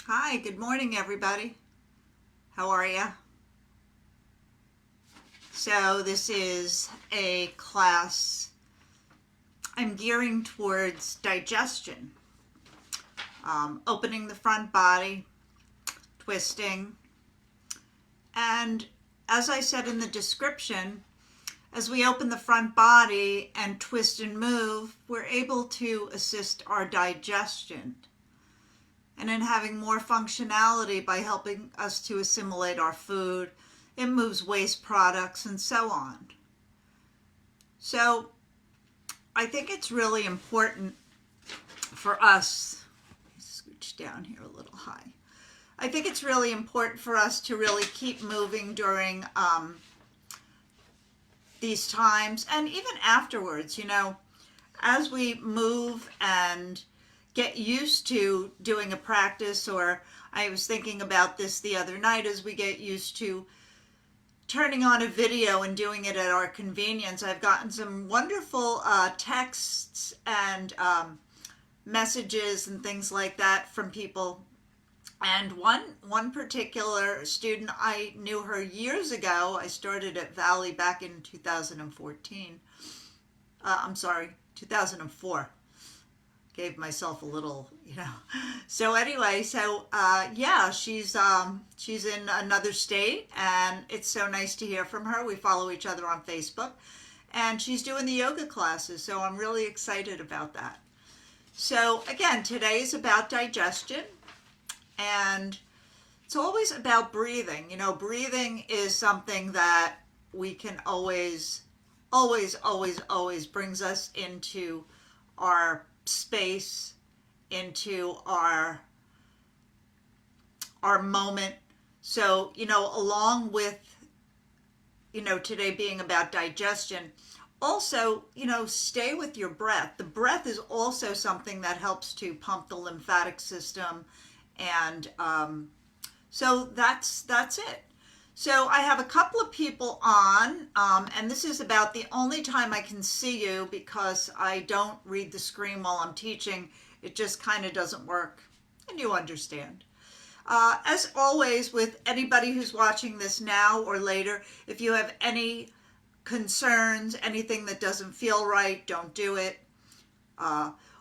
Hi, good morning, everybody. How are you? So, this is a class I'm gearing towards digestion, opening the front body, twisting, and as I said in the description, as we open the front body and twist and move, we're able to assist our digestion and in having more functionality by helping us to assimilate our food. It moves waste products and so on. So I think it's really important for us, scooch down here a little high. I think it's really important for us to really keep moving during these times and even afterwards, as we move and get used to doing a practice, or I was thinking about this the other night, as we get used to turning on a video and doing it at our convenience. I've gotten some wonderful texts and messages and things like that from people. And one particular student, I knew her years ago. I started at Valley back in 2014. 2004. Gave myself a little, So anyway, yeah, she's in another state, and it's so nice to hear from her. We follow each other on Facebook, and she's doing the yoga classes, so I'm really excited about that. So again, today is about digestion, and it's always about breathing. Breathing is something that we can always brings us into our space, into our moment. So, along with, today being about digestion, also, stay with your breath. The breath is also something that helps to pump the lymphatic system. And so that's it. So I have a couple of people on, and this is about the only time I can see you because I don't read the screen while I'm teaching. It just kind of doesn't work, and you understand. As always, with anybody who's watching this now or later, if you have any concerns, anything that doesn't feel right, don't do it.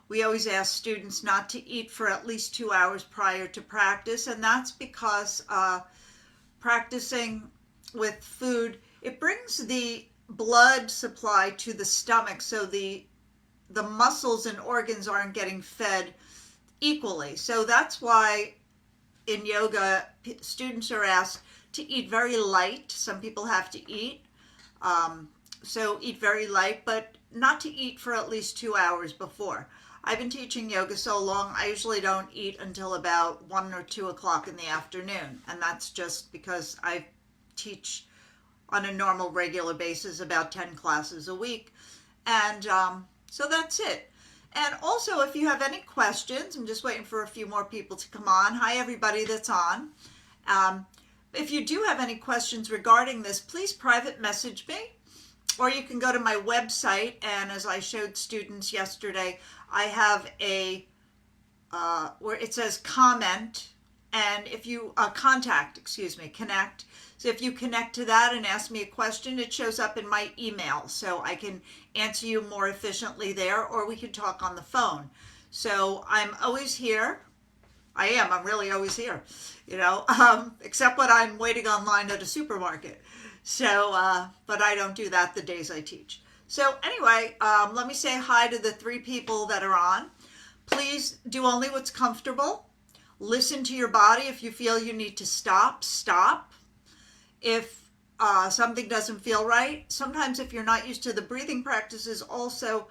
We always ask students not to eat for at least 2 hours prior to practice, and that's because practicing with food, it brings the blood supply to the stomach, so the muscles and organs aren't getting fed equally. So that's why in yoga, students are asked to eat very light. Some people have to eat, so eat very light, but not to eat for at least 2 hours before. I've been teaching yoga so long, I usually don't eat until about 1 or 2 o'clock in the afternoon. And that's just because I teach on a normal, regular basis about 10 classes a week. And so that's it. And also, if you have any questions, I'm just waiting for a few more people to come on. Hi, everybody that's on. If you do have any questions regarding this, please private message me. Or you can go to my website, and as I showed students yesterday, I have a, where it says comment, and if you, connect. So if you connect to that and ask me a question, it shows up in my email, so I can answer you more efficiently there, or we can talk on the phone. So I'm always here. I'm really always here, except when I'm waiting online at a supermarket. So, but I don't do that the days I teach. So anyway, let me say hi to the 3 people that are on. Please do only what's comfortable. Listen to your body. If you feel you need to stop, stop. If something doesn't feel right, sometimes if you're not used to the breathing practices, also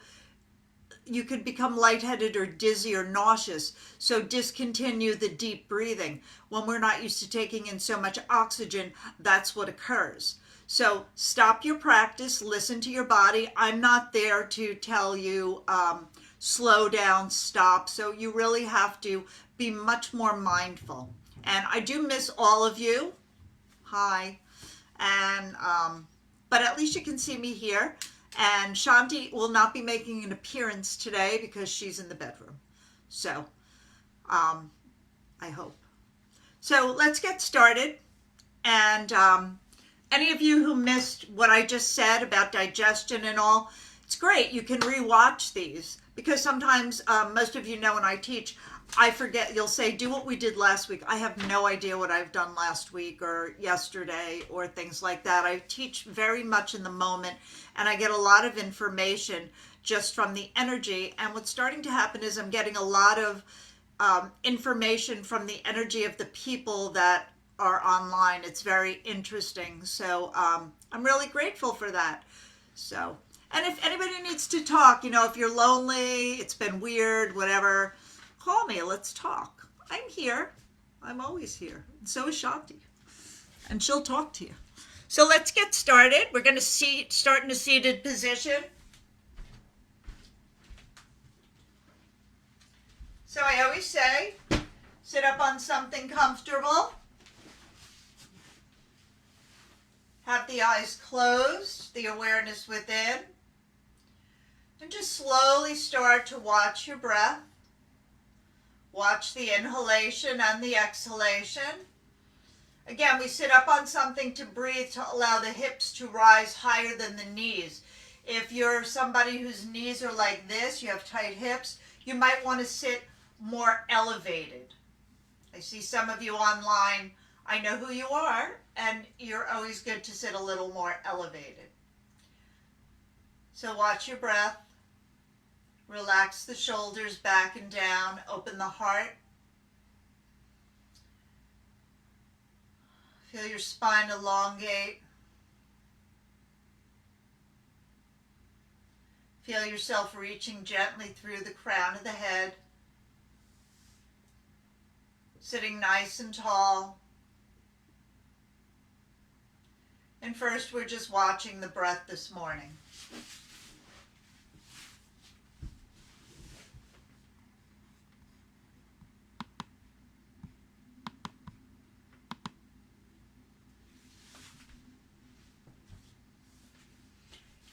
you could become lightheaded or dizzy or nauseous. So discontinue the deep breathing. When we're not used to taking in so much oxygen, that's what occurs. So stop your practice, listen to your body. I'm not there to tell you slow down, stop. So you really have to be much more mindful. And I do miss all of you. Hi. And but at least you can see me here. And Shanti will not be making an appearance today because she's in the bedroom. So I hope. So let's get started. And any of you who missed what I just said about digestion and all, it's great. You can rewatch these because sometimes most of you know when I teach, I forget. You'll say, do what we did last week. I have no idea what I've done last week or yesterday or things like that. I teach very much in the moment and I get a lot of information just from the energy. And what's starting to happen is I'm getting a lot of information from the energy of the people that are online. It's very interesting. So I'm really grateful for that. So, and if anybody needs to talk, if you're lonely, it's been weird, whatever, call me. Let's talk. I'm here. I'm always here. And so is Shanti. And she'll talk to you. So let's get started. We're going to start in a seated position. So I always say, sit up on something comfortable. Have the eyes closed, the awareness within. And just slowly start to watch your breath. Watch the inhalation and the exhalation. Again, we sit up on something to breathe, to allow the hips to rise higher than the knees. If you're somebody whose knees are like this, you have tight hips, you might want to sit more elevated. I see some of you online. I know who you are, and you're always good to sit a little more elevated. So watch your breath. Relax the shoulders back and down. Open the heart. Feel your spine elongate. Feel yourself reaching gently through the crown of the head. Sitting nice and tall. And first, we're just watching the breath this morning.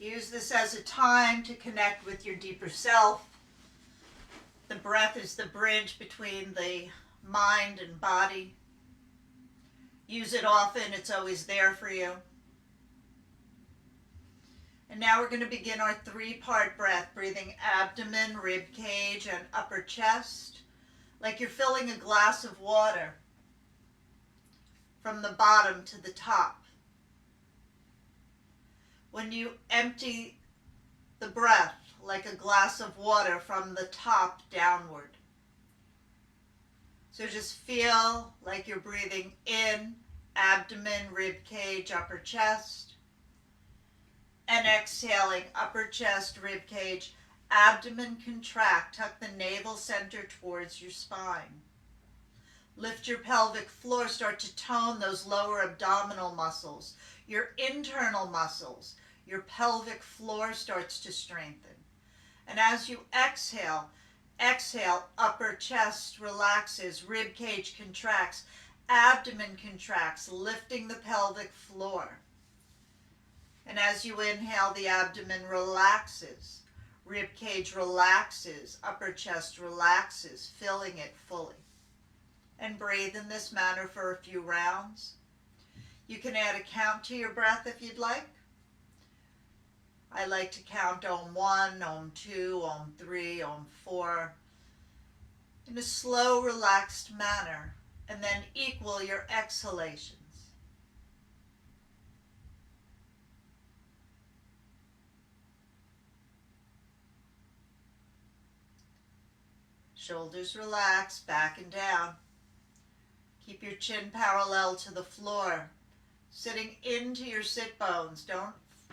Use this as a time to connect with your deeper self. The breath is the bridge between the mind and body. Use it often. It's always there for you. And now we're going to begin our three-part breath, breathing abdomen, rib cage, and upper chest, like you're filling a glass of water from the bottom to the top. When you empty the breath, like a glass of water from the top downward. So just feel like you're breathing in, abdomen, rib cage, upper chest. And exhaling, upper chest, rib cage, abdomen contract. Tuck the navel center towards your spine. Lift your pelvic floor. Start to tone those lower abdominal muscles. Your internal muscles. Your pelvic floor starts to strengthen. And as you exhale, upper chest relaxes, rib cage contracts, abdomen contracts, lifting the pelvic floor. And as you inhale, the abdomen relaxes, rib cage relaxes, upper chest relaxes, filling it fully. And breathe in this manner for a few rounds. You can add a count to your breath if you'd like. I like to count Om 1, Om 2, Om 3, Om 4 in a slow, relaxed manner, and then equal your exhalations. Shoulders relaxed, back and down. Keep your chin parallel to the floor, sitting into your sit bones.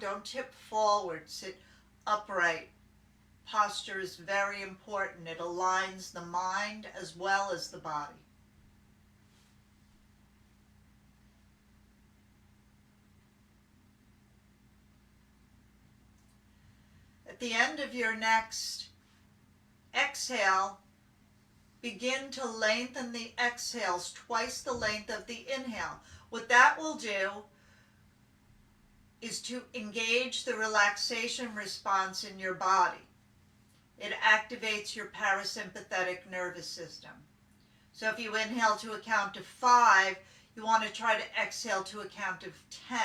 Don't tip forward, sit upright. Posture is very important. It aligns the mind as well as the body. At the end of your next exhale, begin to lengthen the exhales twice the length of the inhale. What that will do is to engage the relaxation response in your body. It activates your parasympathetic nervous system. So if you inhale to a count of 5, you want to try to exhale to a count of 10.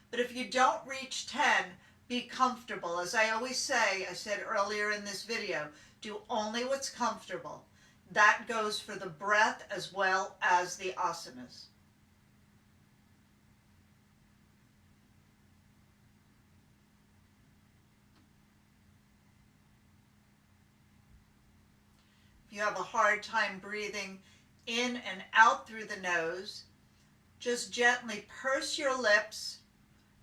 But if you don't reach 10, be comfortable. As I always say, I said earlier in this video, do only what's comfortable. That goes for the breath as well as the asanas. If you have a hard time breathing in and out through the nose, just gently purse your lips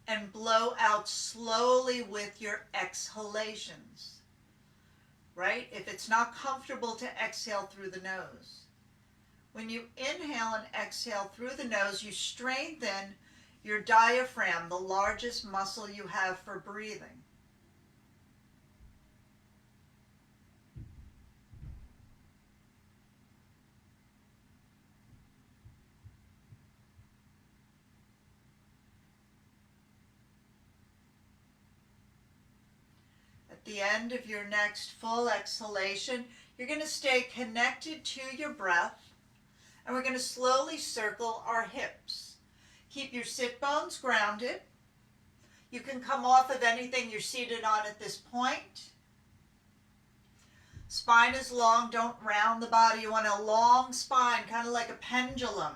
and blow out slowly with your exhalations, right? If it's not comfortable to exhale through the nose. When you inhale and exhale through the nose, you strengthen your diaphragm, the largest muscle you have for breathing. The end of your next full exhalation, you're going to stay connected to your breath, and we're going to slowly circle our hips. Keep your sit bones grounded. You can come off of anything you're seated on at this point. Spine is long, don't round the body. You want a long spine, kind of like a pendulum.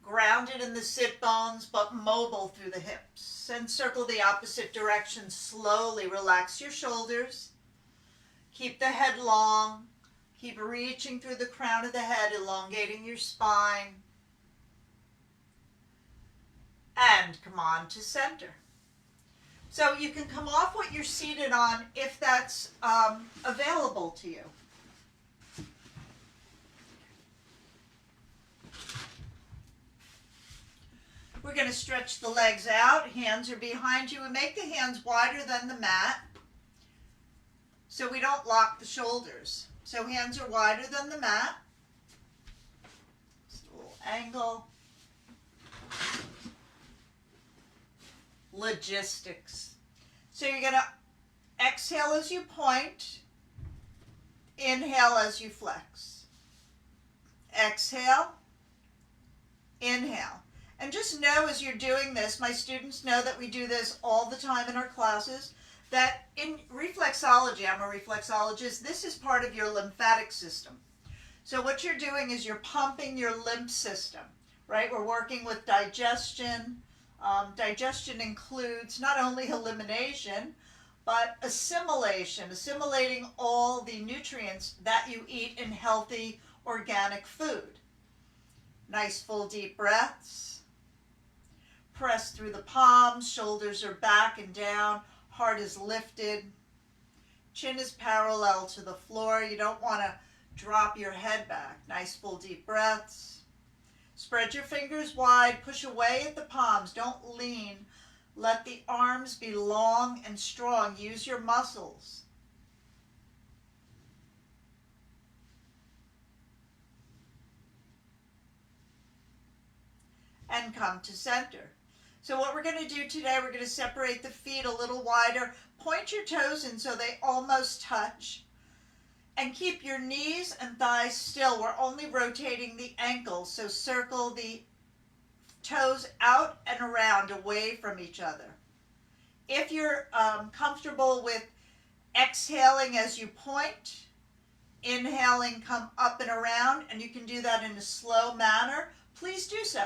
Grounded in the sit bones, but mobile through the hips. And circle the opposite direction slowly. Relax your shoulders. Keep the head long. Keep reaching through the crown of the head, elongating your spine. And come on to center. So you can come off what you're seated on if that's available to you. We're going to stretch the legs out. Hands are behind you, and make the hands wider than the mat so we don't lock the shoulders. So hands are wider than the mat. Just a little angle. Logistics. So you're going to exhale as you point, inhale as you flex. Exhale, inhale. And just know as you're doing this, my students know that we do this all the time in our classes, that in reflexology, I'm a reflexologist, this is part of your lymphatic system. So what you're doing is you're pumping your lymph system, right? We're working with digestion. Digestion includes not only elimination, but assimilation, assimilating all the nutrients that you eat in healthy organic food. Nice full deep breaths. Press through the palms, shoulders are back and down, heart is lifted, chin is parallel to the floor. You don't want to drop your head back. Nice full deep breaths. Spread your fingers wide, push away at the palms, don't lean. Let the arms be long and strong. Use your muscles. And come to center. So what we're going to do today, we're going to separate the feet a little wider. Point your toes in so they almost touch. And keep your knees and thighs still. We're only rotating the ankles, so circle the toes out and around, away from each other. If you're comfortable with exhaling as you point, inhaling, come up and around, and you can do that in a slow manner, please do so.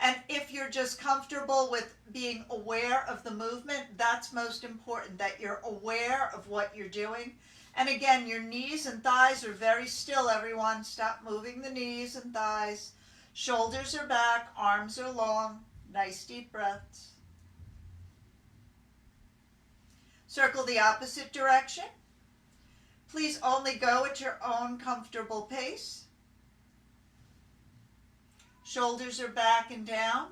And if you're just comfortable with being aware of the movement, that's most important, that you're aware of what you're doing. And again, your knees and thighs are very still, everyone. Stop moving the knees and thighs. Shoulders are back, arms are long. Nice deep breaths. Circle the opposite direction. Please only go at your own comfortable pace. Shoulders are back and down.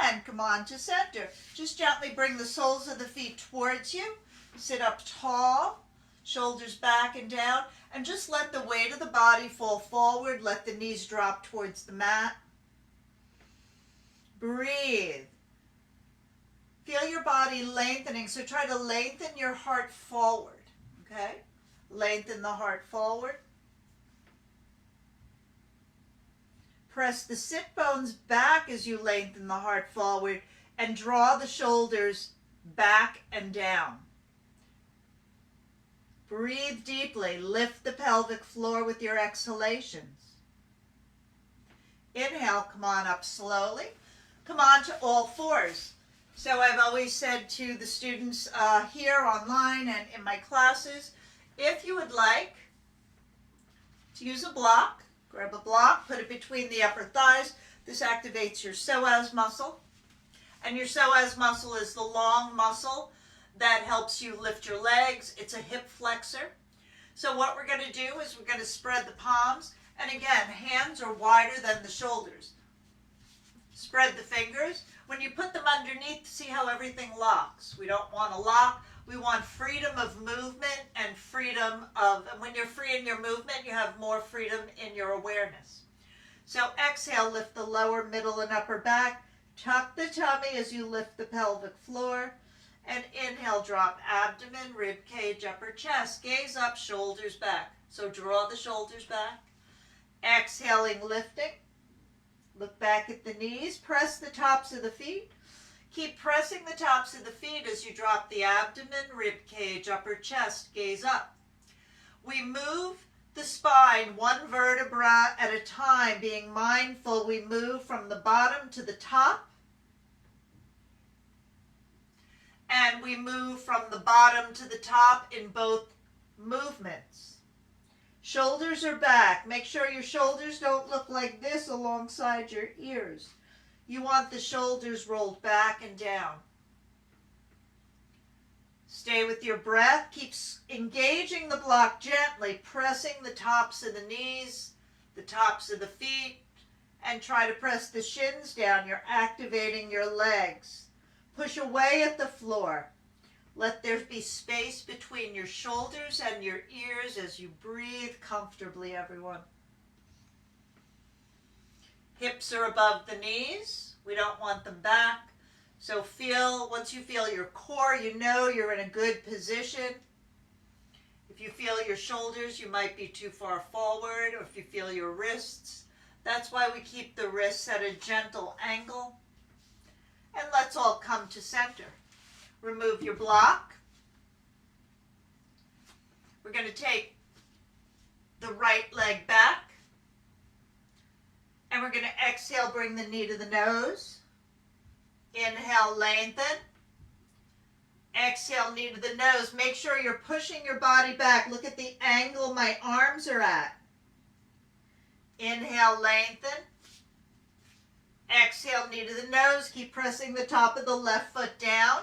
And come on to center. Just gently bring the soles of the feet towards you. Sit up tall, shoulders back and down, and just let the weight of the body fall forward. Let the knees drop towards the mat. Breathe. Feel your body lengthening, so try to lengthen your heart forward, okay? Lengthen the heart forward. Press the sit bones back as you lengthen the heart forward and draw the shoulders back and down. Breathe deeply. Lift the pelvic floor with your exhalations. Inhale, come on up slowly. Come on to all fours. So I've always said to the students here online and in my classes, if you would like to use a block, grab a block, put it between the upper thighs. This activates your psoas muscle. And your psoas muscle is the long muscle that helps you lift your legs. It's a hip flexor. So what we're going to do is we're going to spread the palms. And again, hands are wider than the shoulders. Spread the fingers. When you put them underneath, see how everything locks. We don't want to lock. We want freedom of movement and and when you're free in your movement, you have more freedom in your awareness. So exhale, lift the lower, middle, and upper back. Tuck the tummy as you lift the pelvic floor. And inhale, drop abdomen, rib cage, upper chest. Gaze up, shoulders back. So draw the shoulders back. Exhaling, lifting. Look back at the knees. Press the tops of the feet. Keep pressing the tops of the feet as you drop the abdomen, rib cage, upper chest. Gaze up. We move the spine one vertebra at a time, being mindful. We move from the bottom to the top. And we move from the bottom to the top in both movements. Shoulders are back. Make sure your shoulders don't look like this alongside your ears. You want the shoulders rolled back and down. Stay with your breath. Keep engaging the block gently, pressing the tops of the knees, the tops of the feet, and try to press the shins down. You're activating your legs. Push away at the floor. Let there be space between your shoulders and your ears as you breathe comfortably, everyone. Hips are above the knees. We don't want them back. So once you feel your core, you know you're in a good position. If you feel your shoulders, you might be too far forward, or if you feel your wrists, that's why we keep the wrists at a gentle angle. And let's all come to center. Remove your block. We're going to take the right leg back. And we're going to exhale, bring the knee to the nose. Inhale, lengthen. Exhale, knee to the nose. Make sure you're pushing your body back. Look at the angle my arms are at. Inhale, lengthen. Exhale, knee to the nose. Keep pressing the top of the left foot down.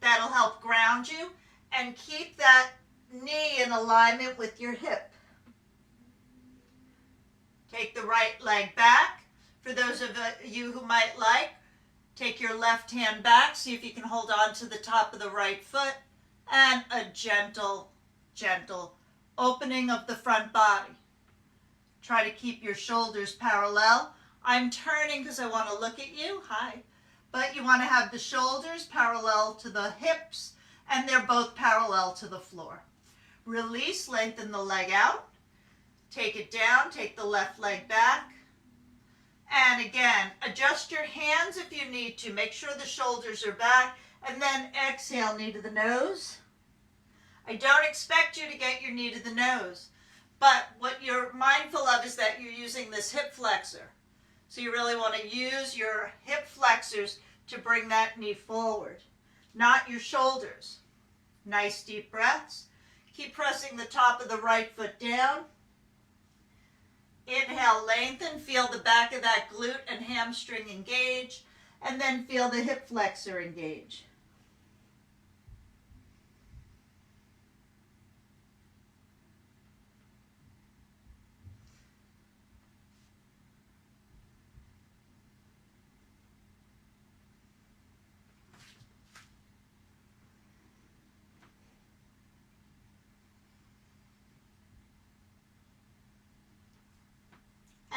That'll help ground you. And keep that knee in alignment with your hip. Take the right leg back. For those of you who might like, take your left hand back. See if you can hold on to the top of the right foot. And a gentle, gentle opening of the front body. Try to keep your shoulders parallel. I'm turning because I want to look at you. Hi. But you want to have the shoulders parallel to the hips, and they're both parallel to the floor. Release, lengthen the leg out. Take it down, take the left leg back. And again, adjust your hands if you need to. Make sure the shoulders are back, and then exhale, knee to the nose. I don't expect you to get your knee to the nose, but what you're mindful of is that you're using this hip flexor. So you really want to use your hip flexors to bring that knee forward, not your shoulders. Nice deep breaths. Keep pressing the top of the right foot down. Inhale, lengthen. Feel the back of that glute and hamstring engage, and then feel the hip flexor engage.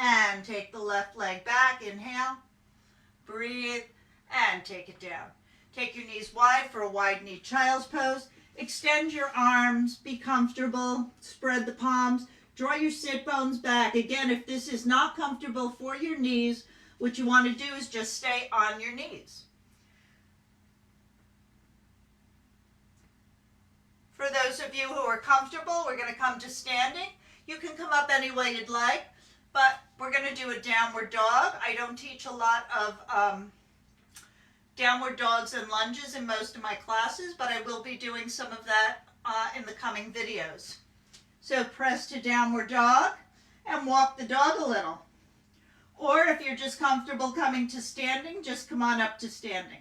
And take the left leg back. Inhale, breathe, and take it down. Take your knees wide for a wide knee child's pose. Extend your arms, be comfortable, spread the palms, draw your sit bones back. Again, if this is not comfortable for your knees, what you want to do is just stay on your knees. For those of you who are comfortable, we're going to come to standing. You can come up any way you'd like, but we're going to do a downward dog. I don't teach a lot of downward dogs and lunges in most of my classes, but I will be doing some of that in the coming videos. So press to downward dog and walk the dog a little. Or if you're just comfortable coming to standing, just come on up to standing.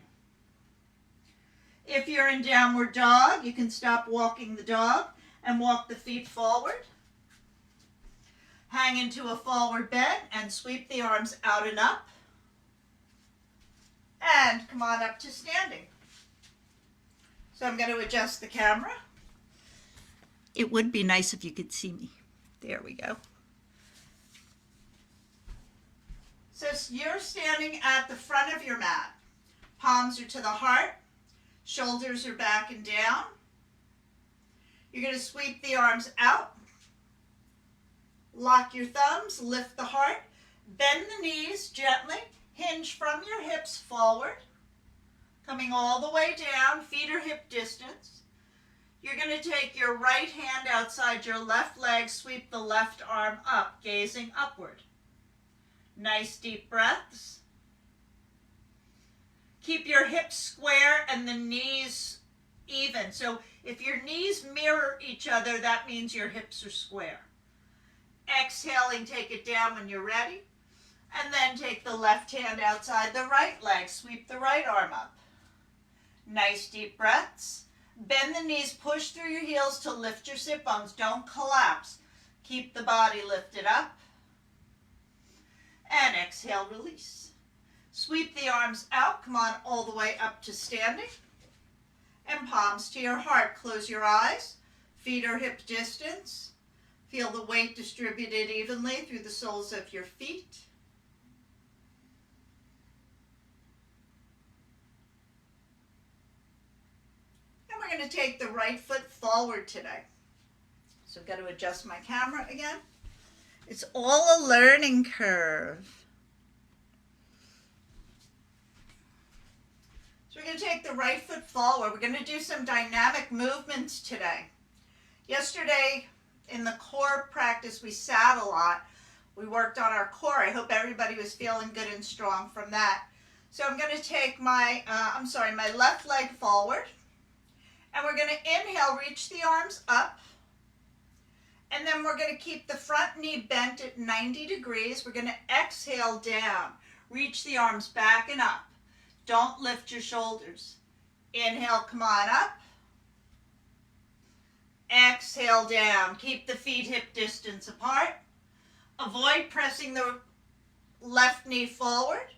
If you're in downward dog, you can stop walking the dog and walk the feet forward. Hang into a forward bend and sweep the arms out and up. And come on up to standing. So I'm going to adjust the camera. It would be nice if you could see me. There we go. So you're standing at the front of your mat. Palms are to the heart. Shoulders are back and down. You're going to sweep the arms out. Lock your thumbs, lift the heart. Bend the knees gently. Hinge from your hips forward. Coming all the way down, feet are hip distance. You're going to take your right hand outside your left leg, sweep the left arm up, gazing upward. Nice deep breaths. Keep your hips square and the knees even. So if your knees mirror each other, that means your hips are square. Exhaling, take it down when you're ready. And then take the left hand outside the right leg. Sweep the right arm up. Nice deep breaths. Bend the knees, push through your heels to lift your sit bones. Don't collapse. Keep the body lifted up. And exhale, release. Sweep the arms out. Come on all the way up to standing. And palms to your heart. Close your eyes. Feet are hip distance. Feel the weight distributed evenly through the soles of your feet. And we're going to take the right foot forward today. So I've got to adjust my camera again. It's all a learning curve. So we're going to take the right foot forward. We're going to do some dynamic movements today. Yesterday in the core practice, we sat a lot. We worked on our core. I hope everybody was feeling good and strong from that. So I'm going to take my left leg forward. And we're going to inhale, reach the arms up. And then we're going to keep the front knee bent at 90 degrees. We're going to exhale down. Reach the arms back and up. Don't lift your shoulders. Inhale, come on up. Exhale down. Keep the feet hip distance apart. Avoid pressing the left knee forward.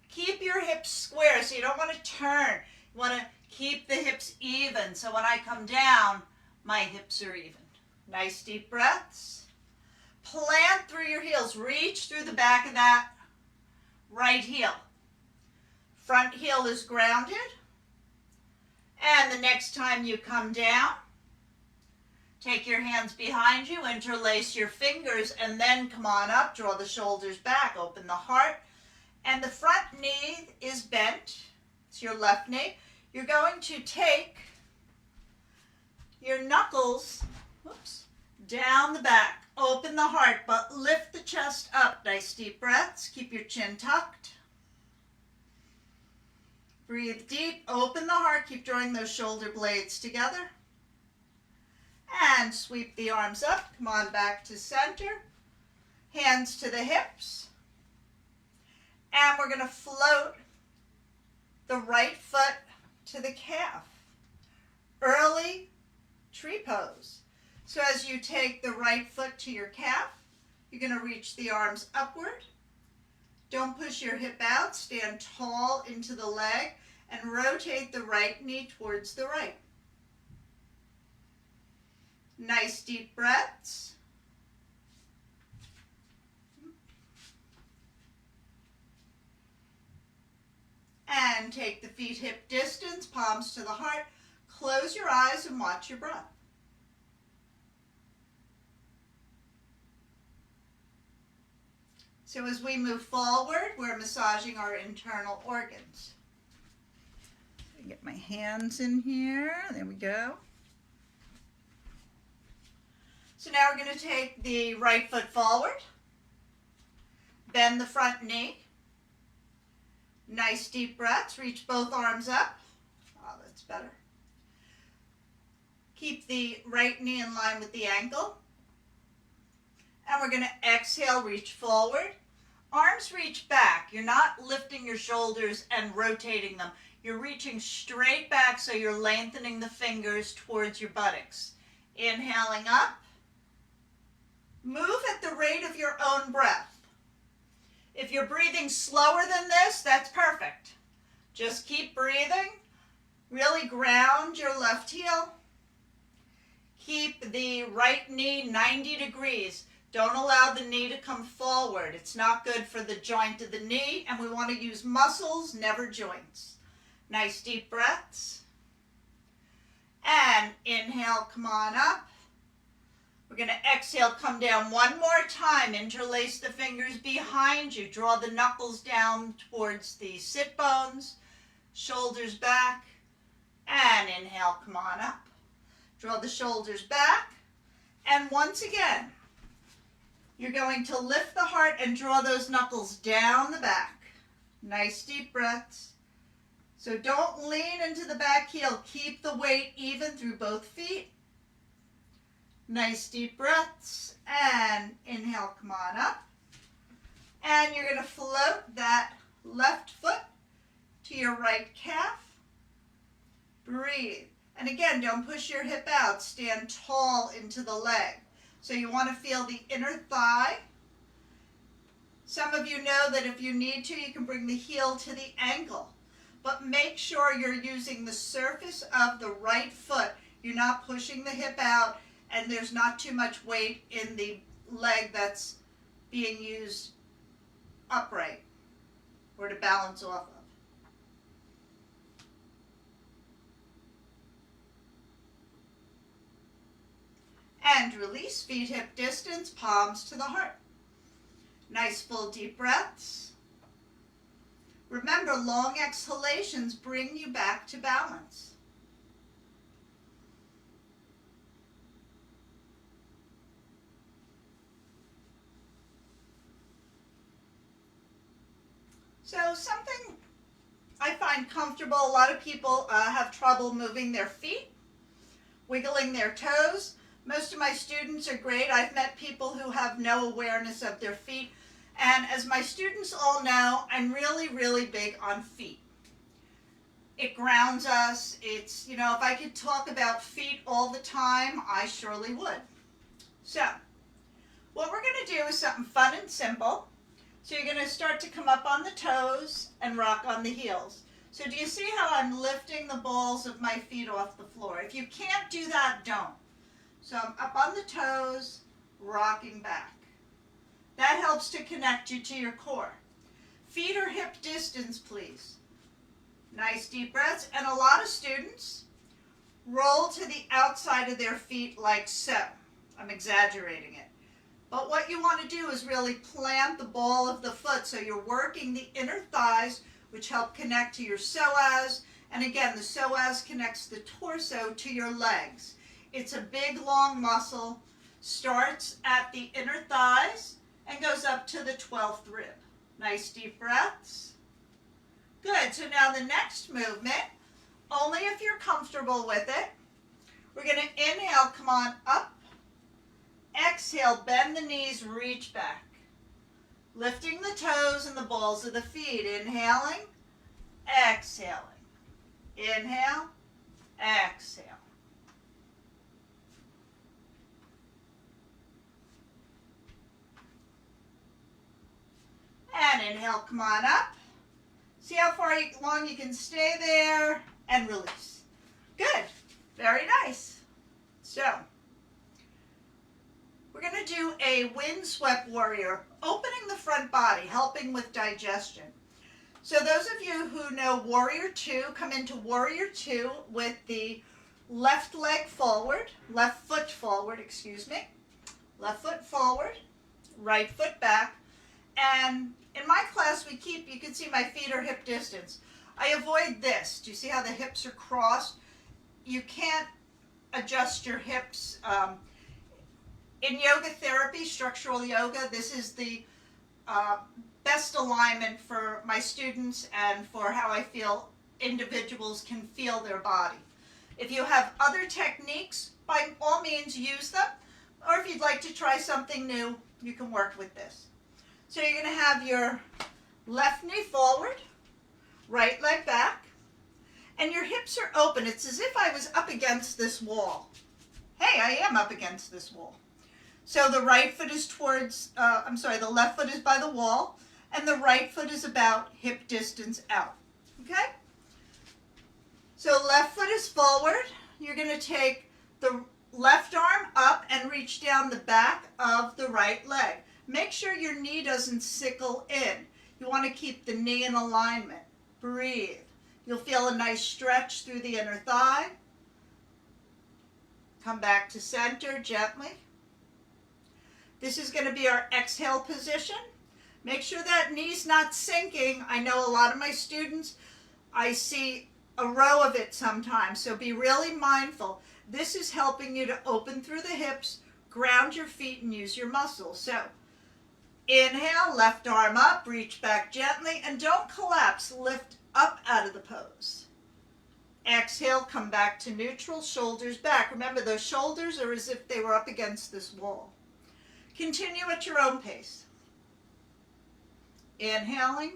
Keep your hips square, so you don't want to turn. You want to keep the hips even, so when I come down, my hips are even. Nice deep breaths. Plant through your heels. Reach through the back of that right heel. Front heel is grounded. And the next time you come down, take your hands behind you, interlace your fingers, and then come on up. Draw the shoulders back, open the heart. And the front knee is bent. It's your left knee. You're going to take your knuckles down the back. Open the heart, but lift the chest up. Nice deep breaths. Keep your chin tucked. Breathe deep. Open the heart. Keep drawing those shoulder blades together. And sweep the arms up. Come on back to center. Hands to the hips. And we're going to float the right foot to the calf. Early tree pose. So as you take the right foot to your calf, you're going to reach the arms upward. Don't push your hip out. Stand tall into the leg and rotate the right knee towards the right. Nice deep breaths. And take the feet hip distance, palms to the heart. close your eyes and watch your breath. So as we move forward, we're massaging our internal organs. Get my hands in here. There we go. So now we're going to take the right foot forward. Bend the front knee. Nice deep breaths. Reach both arms up. Oh, that's better. Keep the right knee in line with the ankle. And we're going to exhale, reach forward. Arms reach back. You're not lifting your shoulders and rotating them. You're reaching straight back, so you're lengthening the fingers towards your buttocks. Inhaling up. Move at the rate of your own breath. If you're breathing slower than this, that's perfect. Just keep breathing. Really ground your left heel. Keep the right knee 90 degrees. Don't allow the knee to come forward. It's not good for the joint of the knee, and we want to use muscles, never joints. Nice deep breaths. And inhale, come on up. We're going to exhale, come down one more time. Interlace the fingers behind you. Draw the knuckles down towards the sit bones. Shoulders back. And inhale, come on up. Draw the shoulders back. And once again, you're going to lift the heart and draw those knuckles down the back. Nice deep breaths. So don't lean into the back heel. Keep the weight even through both feet. Nice deep breaths. And inhale, come on up. And you're going to float that left foot to your right calf. Breathe. And again, don't push your hip out. Stand tall into the leg. So you want to feel the inner thigh. Some of you know that if you need to, you can bring the heel to the ankle. But make sure you're using the surface of the right foot. You're not pushing the hip out, and there's not too much weight in the leg that's being used upright or to balance off of. And release, feet hip distance, palms to the heart. Nice full deep breaths. Remember, long exhalations bring you back to balance. So something I find comfortable, a lot of people have trouble moving their feet, wiggling their toes. Most of my students are great. I've met people who have no awareness of their feet. And as my students all know, I'm really, really big on feet. It grounds us. It's, if I could talk about feet all the time, I surely would. So, what we're going to do is something fun and simple. So you're going to start to come up on the toes and rock on the heels. So do you see how I'm lifting the balls of my feet off the floor? If you can't do that, don't. So I'm up on the toes, rocking back. That helps to connect you to your core. Feet are hip distance, please. Nice deep breaths. And a lot of students roll to the outside of their feet like so. I'm exaggerating it. But what you want to do is really plant the ball of the foot so you're working the inner thighs, which help connect to your psoas. And again, the psoas connects the torso to your legs. It's a big, long muscle, starts at the inner thighs and goes up to the 12th rib. Nice deep breaths. Good. So now the next movement, only if you're comfortable with it. We're going to inhale, come on up. Exhale, bend the knees, reach back. Lifting the toes and the balls of the feet. Inhaling, exhaling. Inhale, exhale. And inhale, come on up. See how long you can stay there and release. Good. Very nice. So, we're going to do a windswept warrior, opening the front body, helping with digestion. So those of you who know Warrior 2, come into Warrior 2 with the left leg forward, left foot forward, excuse me. Left foot forward, right foot back. And in my class we keep, you can see my feet are hip distance. I avoid this. Do you see how the hips are crossed? You can't adjust your hips. In yoga therapy, structural yoga, this is the best alignment for my students and for how I feel individuals can feel their body. If you have other techniques, by all means use them, or if you'd like to try something new, you can work with this. So you're going to have your left knee forward, right leg back, and your hips are open. It's as if I was up against this wall. Hey, I am up against this wall. So the right foot is towards, the left foot is by the wall, and the right foot is about hip distance out. Okay? So left foot is forward. You're going to take the left arm up and reach down the back of the right leg. Make sure your knee doesn't sickle in. You want to keep the knee in alignment. Breathe. You'll feel a nice stretch through the inner thigh. Come back to center gently. This is going to be our exhale position. Make sure that knee's not sinking. I know a lot of my students, I see a row of it sometimes, so be really mindful. This is helping you to open through the hips, ground your feet, and use your muscles. So inhale, left arm up, reach back gently, and don't collapse. Lift up out of the pose. Exhale, come back to neutral, shoulders back. Remember, those shoulders are as if they were up against this wall. Continue at your own pace. Inhaling,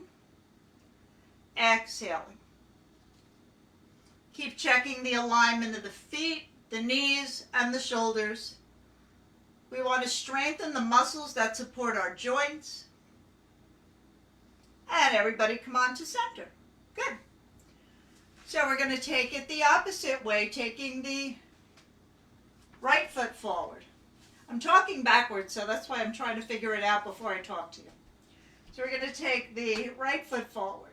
exhaling. Keep checking the alignment of the feet, the knees, and the shoulders. We want to strengthen the muscles that support our joints. And everybody come on to center. Good. So we're going to take it the opposite way, taking the right foot forward. I'm talking backwards, so that's why I'm trying to figure it out before I talk to you. So we're going to take the right foot forward.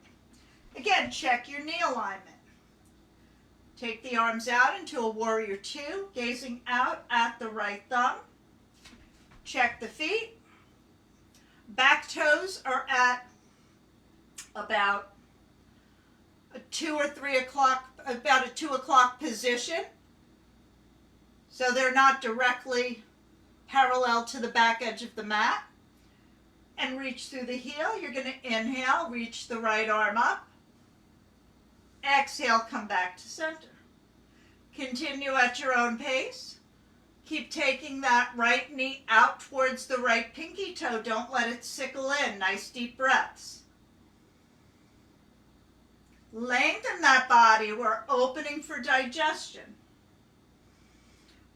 Again, check your knee alignment. Take the arms out into a warrior two, gazing out at the right thumb. Check the feet. Back toes are at about a 2 or 3 o'clock, about a 2 o'clock position. So they're not directly parallel to the back edge of the mat. And reach through the heel. You're going to inhale, reach the right arm up. Exhale, come back to center. Continue at your own pace. Keep taking that right knee out towards the right pinky toe. Don't let it sickle in. Nice deep breaths. Lengthen that body. We're opening for digestion.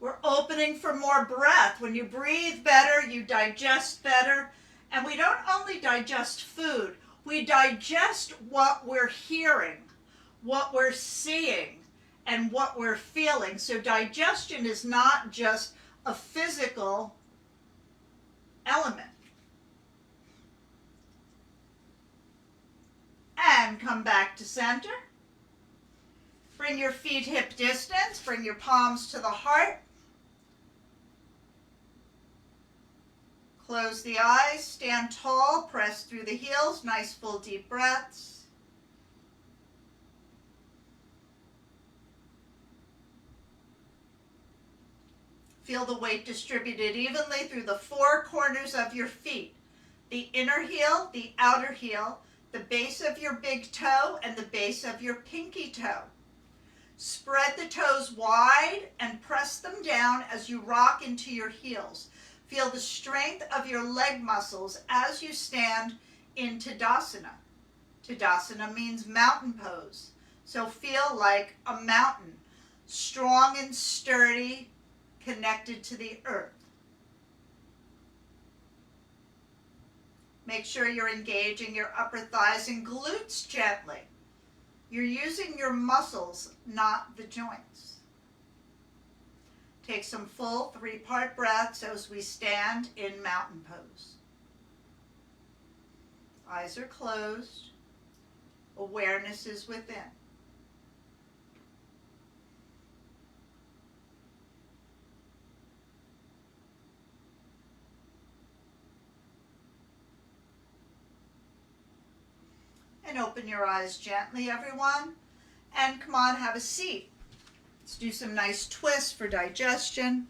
We're opening for more breath. When you breathe better, you digest better. And we don't only digest food, we digest what we're hearing, what we're seeing, and what we're feeling. So digestion is not just a physical element. And come back to center. Bring your feet hip distance, bring your palms to the heart. Close the eyes, stand tall, press through the heels, nice full deep breaths. Feel the weight distributed evenly through the 4 corners of your feet. The inner heel, the outer heel, the base of your big toe, and the base of your pinky toe. Spread the toes wide and press them down as you rock into your heels. Feel the strength of your leg muscles as you stand in Tadasana. Tadasana means mountain pose. So feel like a mountain, strong and sturdy, connected to the earth. Make sure you're engaging your upper thighs and glutes gently. You're using your muscles, not the joints. Take some full 3-part breaths as we stand in mountain pose. Eyes are closed. Awareness is within. and open your eyes gently, everyone. And come on, have a seat. Let's do some nice twists for digestion.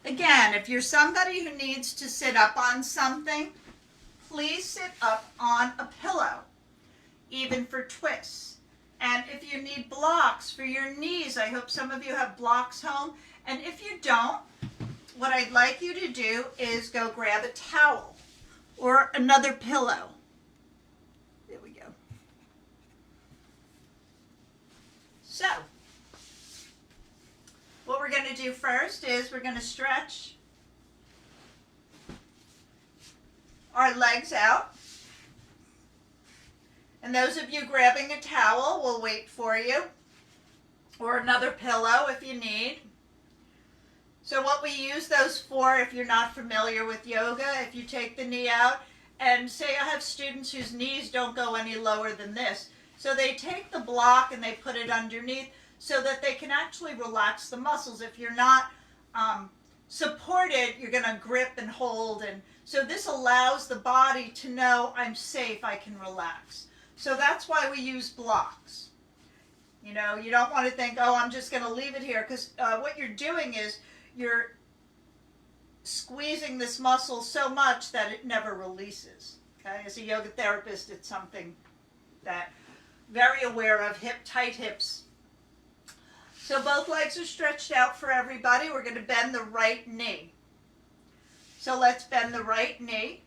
Again, if you're somebody who needs to sit up on something, please sit up on a pillow, even for twists. And if you need blocks for your knees, I hope some of you have blocks home. And if you don't, what I'd like you to do is go grab a towel or another pillow. There we go. So, what we're going to do first is we're going to stretch our legs out. And those of you grabbing a towel will wait for you, or another pillow if you need. So what we use those for, if you're not familiar with yoga, if you take the knee out, and say I have students whose knees don't go any lower than this, so they take the block and they put it underneath so that they can actually relax the muscles. If you're not supported, you're going to grip and hold, and so this allows the body to know I'm safe, I can relax. So that's why we use blocks. You know, you don't want to think, oh, I'm just going to leave it here, because what you're doing is you're squeezing this muscle so much that it never releases. Okay, as a yoga therapist, it's something that I'm very aware of, tight hips. So both legs are stretched out for everybody. We're going to bend the right knee. So let's bend the right knee.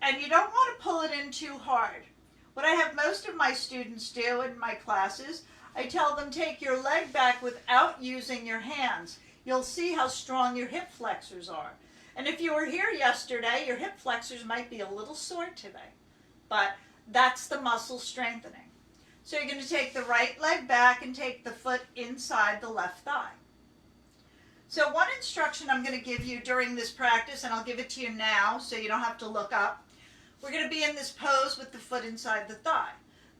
And you don't want to pull it in too hard. What I have most of my students do in my classes, I tell them take your leg back without using your hands. You'll see how strong your hip flexors are. And if you were here yesterday, your hip flexors might be a little sore today. But that's the muscle strengthening. So you're going to take the right leg back and take the foot inside the left thigh. So one instruction I'm going to give you during this practice, and I'll give it to you now so you don't have to look up. We're going to be in this pose with the foot inside the thigh.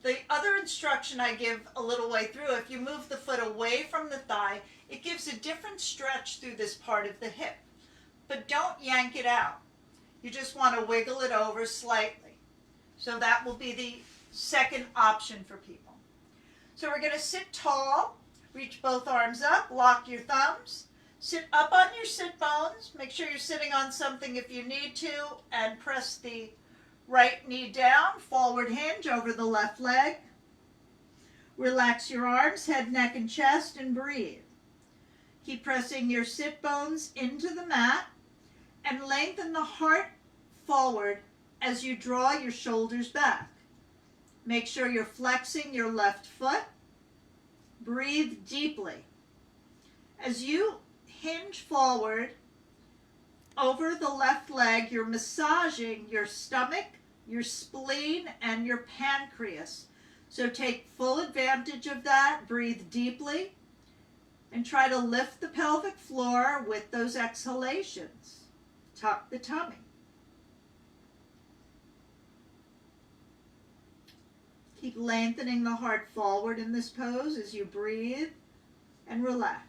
The other instruction I give a little way through, if you move the foot away from the thigh, it gives a different stretch through this part of the hip. But don't yank it out. You just want to wiggle it over slightly. So that will be the second option for people. So we're going to sit tall, reach both arms up, lock your thumbs, sit up on your sit bones, make sure you're sitting on something if you need to, and press the right knee down, forward hinge over the left leg. Relax your arms, head, neck, and chest, and breathe. Keep pressing your sit bones into the mat and lengthen the heart forward as you draw your shoulders back. Make sure you're flexing your left foot. Breathe deeply. As you hinge forward over the left leg, you're massaging your stomach, your spleen, and your pancreas. So take full advantage of that. Breathe deeply and try to lift the pelvic floor with those exhalations. Tuck the tummy. Keep lengthening the heart forward in this pose as you breathe and relax.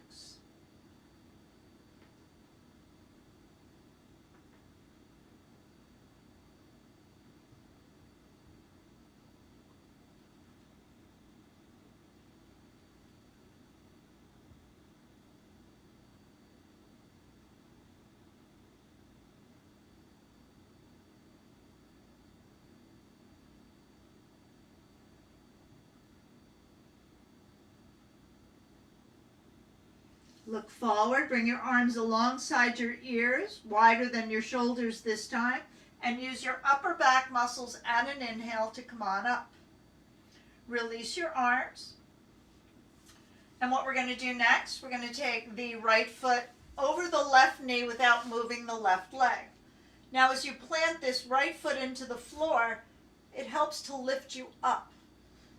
Look forward, bring your arms alongside your ears, wider than your shoulders this time, and use your upper back muscles and an inhale to come on up. Release your arms. And what we're going to do next, we're going to take the right foot over the left knee without moving the left leg. Now as you plant this right foot into the floor, it helps to lift you up.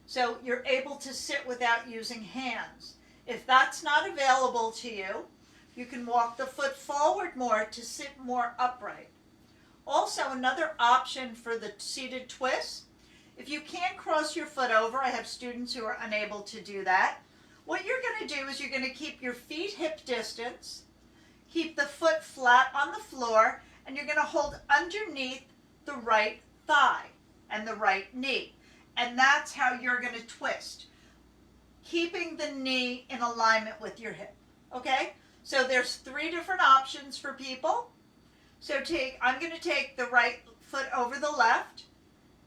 So you're able to sit without using hands. If that's not available to you, you can walk the foot forward more to sit more upright. Also, another option for the seated twist, if you can't cross your foot over, I have students who are unable to do that. What you're going to do is you're going to keep your feet hip distance, keep the foot flat on the floor, and you're going to hold underneath the right thigh and the right knee. And that's how you're going to twist, keeping the knee in alignment with your hip. Okay? So there's 3 different options for people. So I'm going to take the right foot over the left,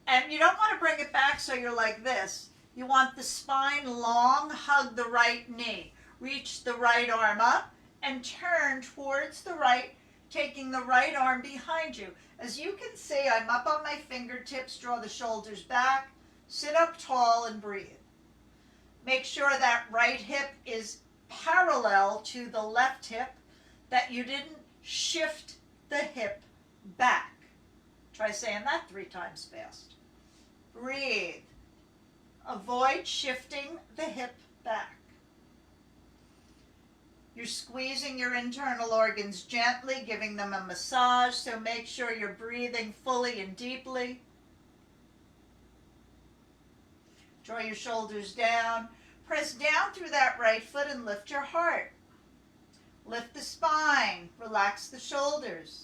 and you don't want to bring it back so you're like this. You want the spine long, hug the right knee, reach the right arm up, and turn towards the right, taking the right arm behind you. As you can see, I'm up on my fingertips, draw the shoulders back, sit up tall and breathe. Make sure that right hip is parallel to the left hip, that you didn't shift the hip back. Try saying that 3 times fast. Breathe. Avoid shifting the hip back. You're squeezing your internal organs gently, giving them a massage, so make sure you're breathing fully and deeply. Draw your shoulders down. Press down through that right foot and lift your heart. Lift the spine. Relax the shoulders.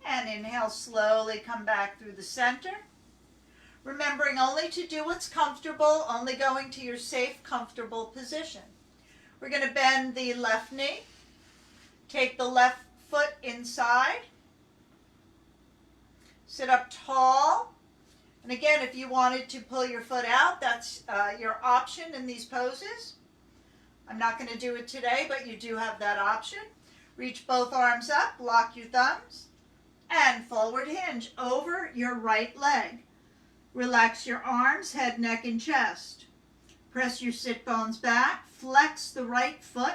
And inhale, slowly come back through the center. Remembering only to do what's comfortable, only going to your safe, comfortable position. We're going to bend the left knee. Take the left foot inside. Sit up tall. And again, if you wanted to pull your foot out, that's your option in these poses. I'm not going to do it today, but you do have that option. Reach both arms up, lock your thumbs, and forward hinge over your right leg. Relax your arms, head, neck, and chest. Press your sit bones back, flex the right foot,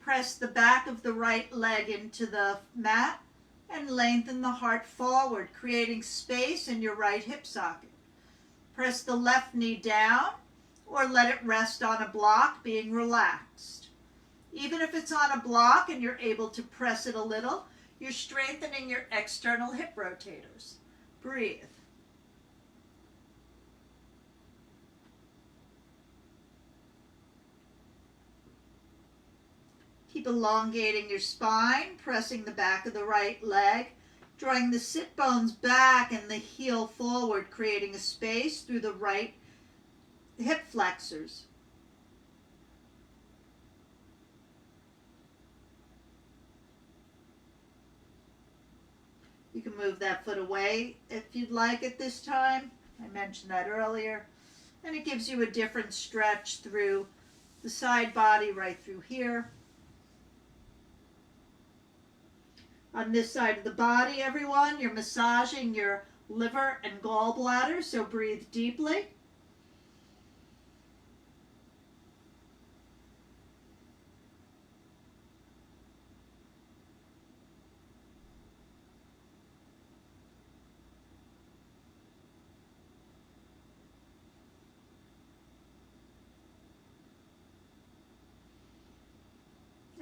press the back of the right leg into the mat, and lengthen the heart forward, creating space in your right hip socket. Press the left knee down, or let it rest on a block, being relaxed. Even if it's on a block and you're able to press it a little, you're strengthening your external hip rotators. Breathe. Keep elongating your spine, pressing the back of the right leg, drawing the sit bones back and the heel forward, creating a space through the right hip flexors. You can move that foot away if you'd like at this time. I mentioned that earlier. And it gives you a different stretch through the side body, right through here. On this side of the body, everyone, you're massaging your liver and gallbladder, so breathe deeply.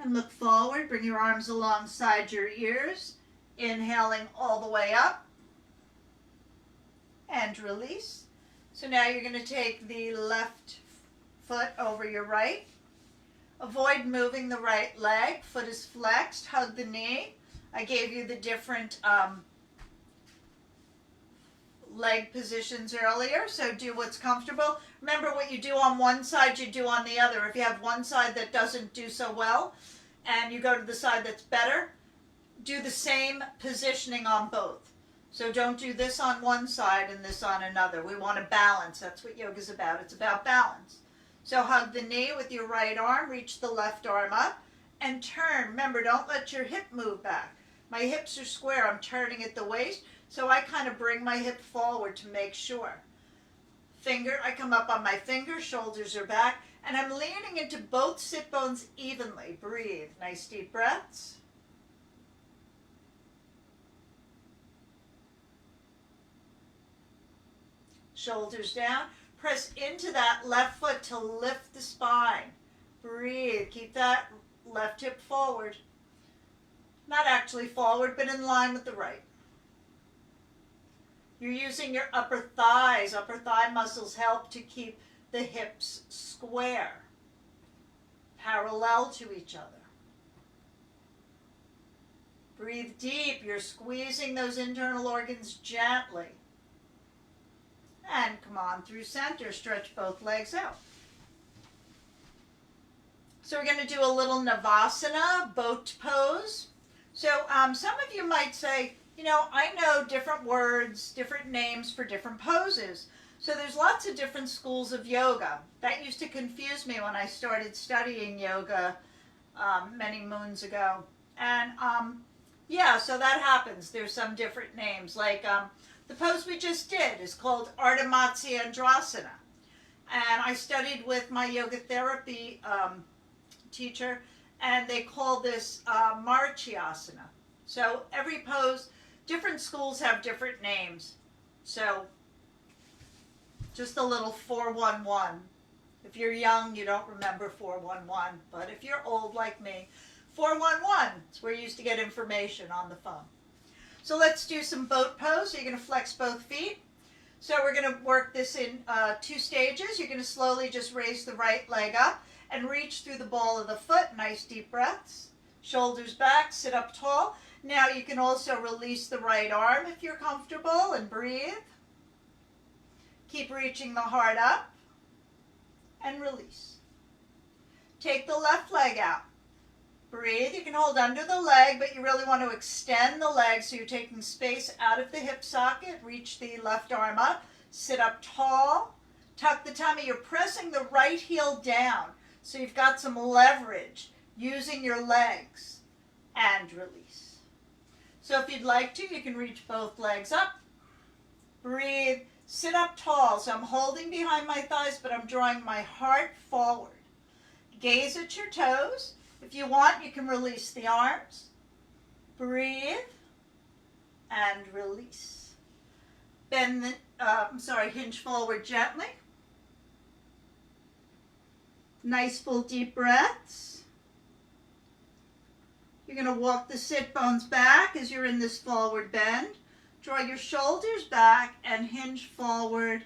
And look forward, bring your arms alongside your ears, inhaling all the way up, and release. So now you're going to take the left foot over your right. Avoid moving the right leg, foot is flexed, hug the knee. I gave you the different leg positions earlier, so do what's comfortable. Remember, what you do on one side, you do on the other. If you have one side that doesn't do so well, and you go to the side that's better, do the same positioning on both. So don't do this on one side and this on another. We want to balance. That's what yoga's about. It's about balance. So hug the knee with your right arm, reach the left arm up, and turn. Remember, don't let your hip move back. My hips are square. I'm turning at the waist, so I kind of bring my hip forward to make sure. I come up on my finger, shoulders are back, and I'm leaning into both sit bones evenly. Breathe. Nice deep breaths. Shoulders down. Press into that left foot to lift the spine. Breathe. Keep that left hip forward. Not actually forward, but in line with the right. You're using your upper thighs. Upper thigh muscles help to keep the hips square, parallel to each other. Breathe deep. You're squeezing those internal organs gently. And come on through center. Stretch both legs out. So we're going to do a little Navasana, boat pose. So some of you might say, you know, I know different words, different names for different poses. So there's lots of different schools of yoga. That used to confuse me when I started studying yoga many moons ago. And yeah, so that happens. There's some different names. Like the pose we just did is called Ardha Matsyendrasana. And I studied with my yoga therapy teacher, and they call this Marichyasana. So every pose, different schools have different names. So just a little 411. If you're young, you don't remember 411, but if you're old like me, 411 is where you used to get information on the phone. So let's do some boat pose. So you're going to flex both feet. So we're going to work this in 2 stages. You're going to slowly just raise the right leg up and reach through the ball of the foot. Nice deep breaths. Shoulders back, sit up tall. Now you can also release the right arm if you're comfortable and breathe. Keep reaching the heart up and release. Take the left leg out. Breathe. You can hold under the leg, but you really want to extend the leg so you're taking space out of the hip socket. Reach the left arm up. Sit up tall. Tuck the tummy. You're pressing the right heel down so you've got some leverage using your legs, and release. So if you'd like to, you can reach both legs up. Breathe. Sit up tall. So I'm holding behind my thighs, but I'm drawing my heart forward. Gaze at your toes. If you want, you can release the arms. Breathe and release. Bend the, hinge forward gently. Nice full deep breaths. You're going to walk the sit bones back as you're in this forward bend. Draw your shoulders back and hinge forward,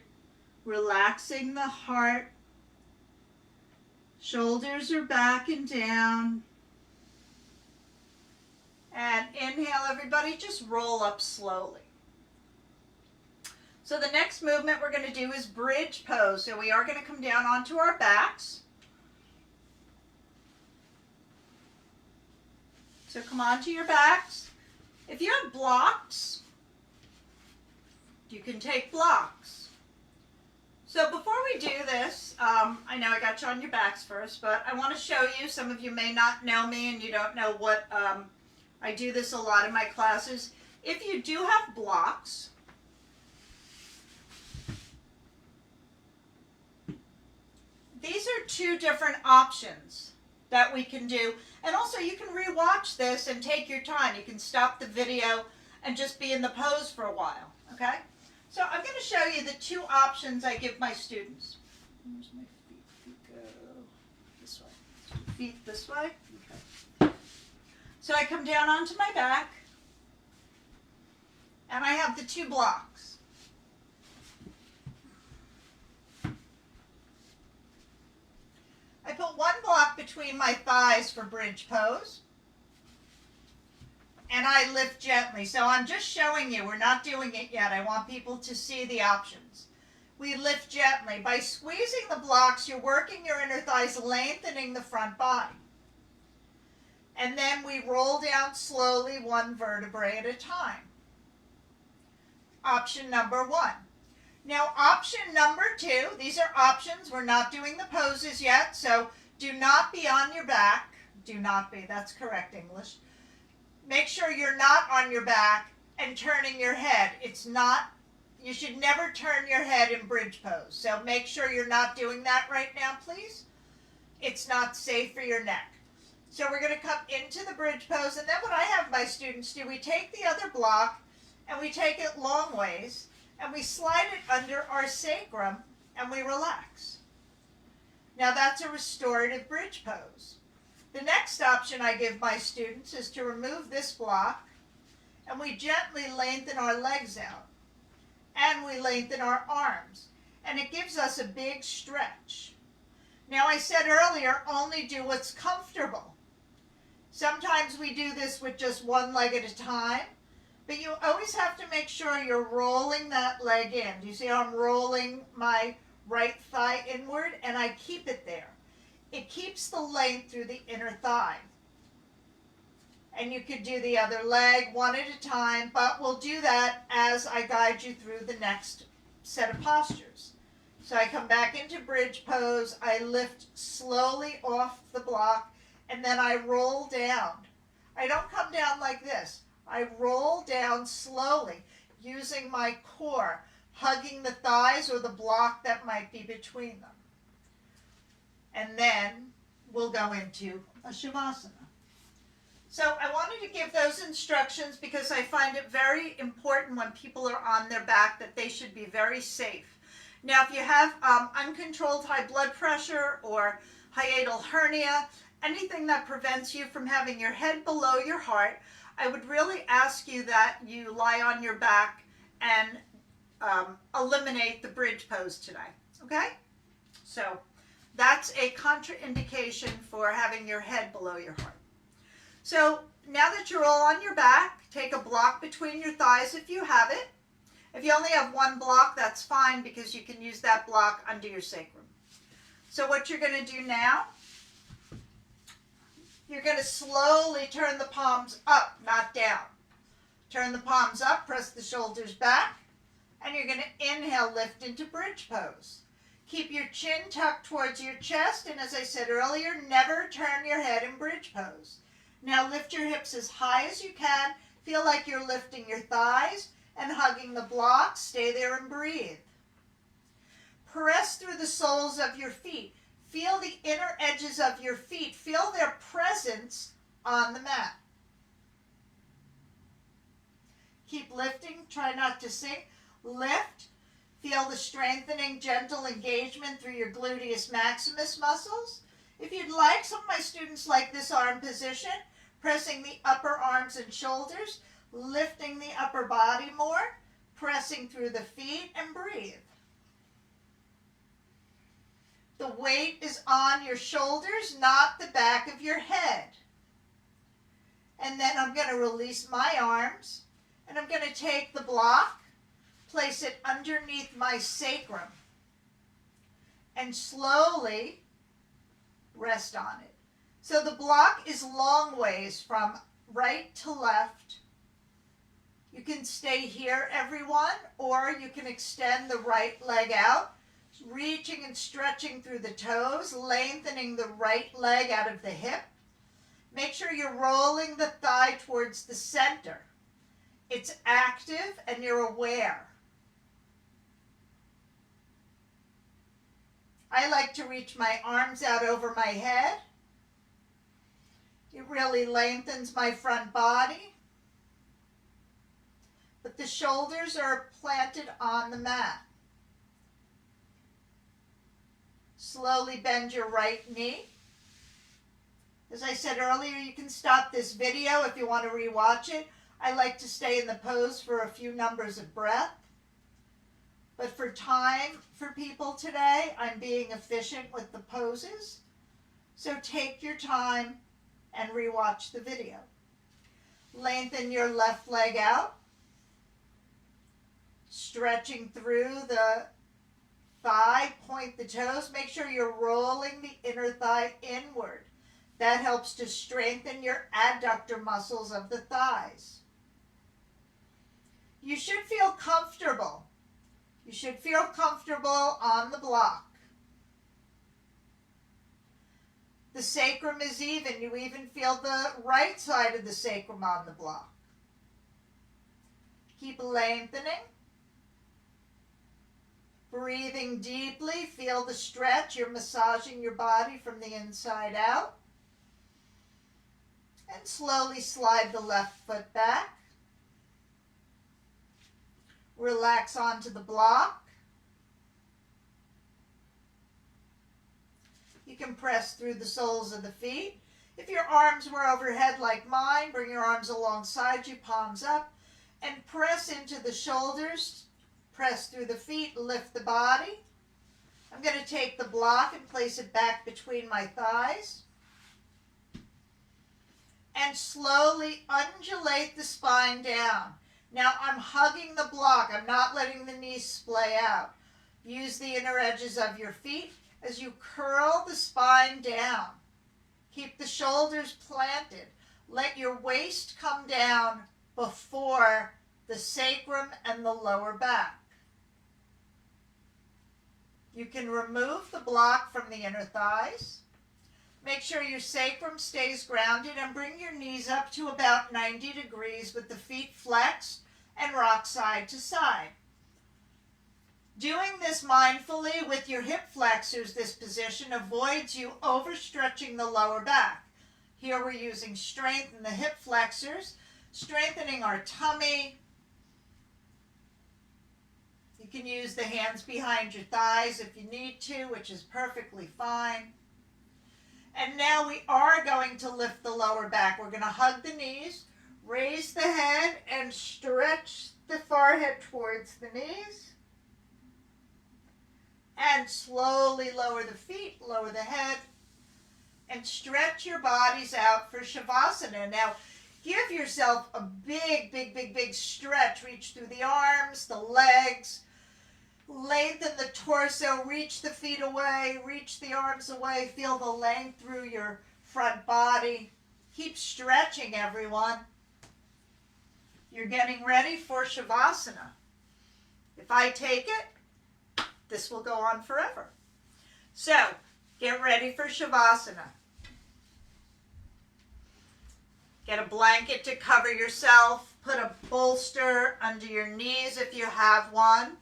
relaxing the heart. Shoulders are back and down. And inhale, everybody, just roll up slowly. So the next movement we're going to do is bridge pose. So we are going to come down onto our backs. So come onto your backs. If you have blocks, you can take blocks. So before we do this, I know I got you on your backs first, but I want to show you, some of you may not know me and you don't know what, I do this a lot in my classes. If you do have blocks, these are 2 different options that we can do. And also you can rewatch this and take your time. You can stop the video and just be in the pose for a while, okay? So I'm going to show you the 2 options I give my students. Where's my feet? Feet go this way. Feet this way. Okay. So I come down onto my back, and I have the 2 blocks. I put 1 block between my thighs for bridge pose. And I lift gently. So I'm just showing you. We're not doing it yet. I want people to see the options. We lift gently. By squeezing the blocks, you're working your inner thighs, lengthening the front body. And then we roll down slowly, 1 vertebrae at a time. Option number 1. Now, option number 2, these are options. We're not doing the poses yet, so do not be on your back. Do not be. That's correct English. Make sure you're not on your back and turning your head. It's not, you should never turn your head in bridge pose. So make sure you're not doing that right now, please. It's not safe for your neck. So we're going to come into the bridge pose, and then what I have my students do, we take the other block and we take it long ways, and we slide it under our sacrum, and we relax. Now that's a restorative bridge pose. The next option I give my students is to remove this block, and we gently lengthen our legs out. and we lengthen our arms. And it gives us a big stretch. Now I said earlier, only do what's comfortable. Sometimes we do this with just one leg at a time, but you always have to make sure you're rolling that leg in. Do you see how I'm rolling my right thigh inward? And I keep it there. It keeps the length through the inner thigh. And you could do the other leg one at a time, but we'll do that as I guide you through the next set of postures. So I come back into bridge pose, I lift slowly off the block, and then I roll down. I don't come down like this. I roll down slowly, using my core, hugging the thighs or the block that might be between them. And then we'll go into a Shavasana. So I wanted to give those instructions because I find it very important when people are on their back that they should be very safe. Now, if you have uncontrolled high blood pressure or hiatal hernia, anything that prevents you from having your head below your heart, I would really ask you that you lie on your back and eliminate the bridge pose today, okay? So that's a contraindication for having your head below your heart. So now that you're all on your back, take a block between your thighs if you have it. If you only have one block, that's fine because you can use that block under your sacrum. So what you're going to do now, you're going to slowly turn the palms up, not down. Turn the palms up, press the shoulders back, and you're going to inhale, lift into bridge pose. Keep your chin tucked towards your chest, and as I said earlier, never turn your head in bridge pose. Now lift your hips as high as you can. Feel like you're lifting your thighs and hugging the block. Stay there and breathe. Press through the soles of your feet. Feel the inner edges of your feet. Feel their presence on the mat. Keep lifting. Try not to sink. Lift. Feel the strengthening, gentle engagement through your gluteus maximus muscles. If you'd like, some of my students like this arm position, pressing the upper arms and shoulders, lifting the upper body more, pressing through the feet, and breathe. The weight is on your shoulders, not the back of your head. And then I'm going to release my arms, and I'm going to take the block, place it underneath my sacrum, and slowly rest on it. So the block is long ways from right to left. You can stay here, everyone, or you can extend the right leg out, reaching and stretching through the toes, lengthening the right leg out of the hip. Make sure you're rolling the thigh towards the center. It's active and you're aware. I like to reach my arms out over my head. It really lengthens my front body. But the shoulders are planted on the mat. Slowly bend your right knee. As I said earlier, you can stop this video if you want to rewatch it. I like to stay in the pose for a few numbers of breath. But for time for people today, I'm being efficient with the poses. So take your time and rewatch the video. Lengthen your left leg out. Stretching through the thigh, point the toes. Make sure you're rolling the inner thigh inward. That helps to strengthen your adductor muscles of the thighs. You should feel comfortable. You should feel comfortable on the block. The sacrum is even. You even feel the right side of the sacrum on the block. Keep lengthening. Breathing deeply. Feel the stretch. You're massaging your body from the inside out. And slowly slide the left foot back. Relax onto the block. You can press through the soles of the feet. If your arms were overhead like mine, bring your arms alongside you, palms up, and press into the shoulders. Press through the feet, lift the body. I'm going to take the block and place it back between my thighs. And slowly undulate the spine down. Now I'm hugging the block. I'm not letting the knees splay out. Use the inner edges of your feet as you curl the spine down. Keep the shoulders planted. Let your waist come down before the sacrum and the lower back. You can remove the block from the inner thighs. Make sure your sacrum stays grounded and bring your knees up to about 90 degrees with the feet flexed and rock side to side. Doing this mindfully with your hip flexors, this position avoids you overstretching the lower back. Here we're using strength in the hip flexors, strengthening our tummy. You can use the hands behind your thighs if you need to, which is perfectly fine. And now we are going to lift the lower back. We're going to hug the knees, raise the head, and stretch the forehead towards the knees. And slowly lower the feet, lower the head, and stretch your bodies out for Shavasana. Now, give yourself a big stretch. Reach through the arms, the legs. Lengthen the torso, reach the feet away, reach the arms away, feel the length through your front body. Keep stretching, everyone. You're getting ready for Shavasana. If I take it, this will go on forever. So, get ready for Shavasana. Get a blanket to cover yourself. Put a bolster under your knees if you have one.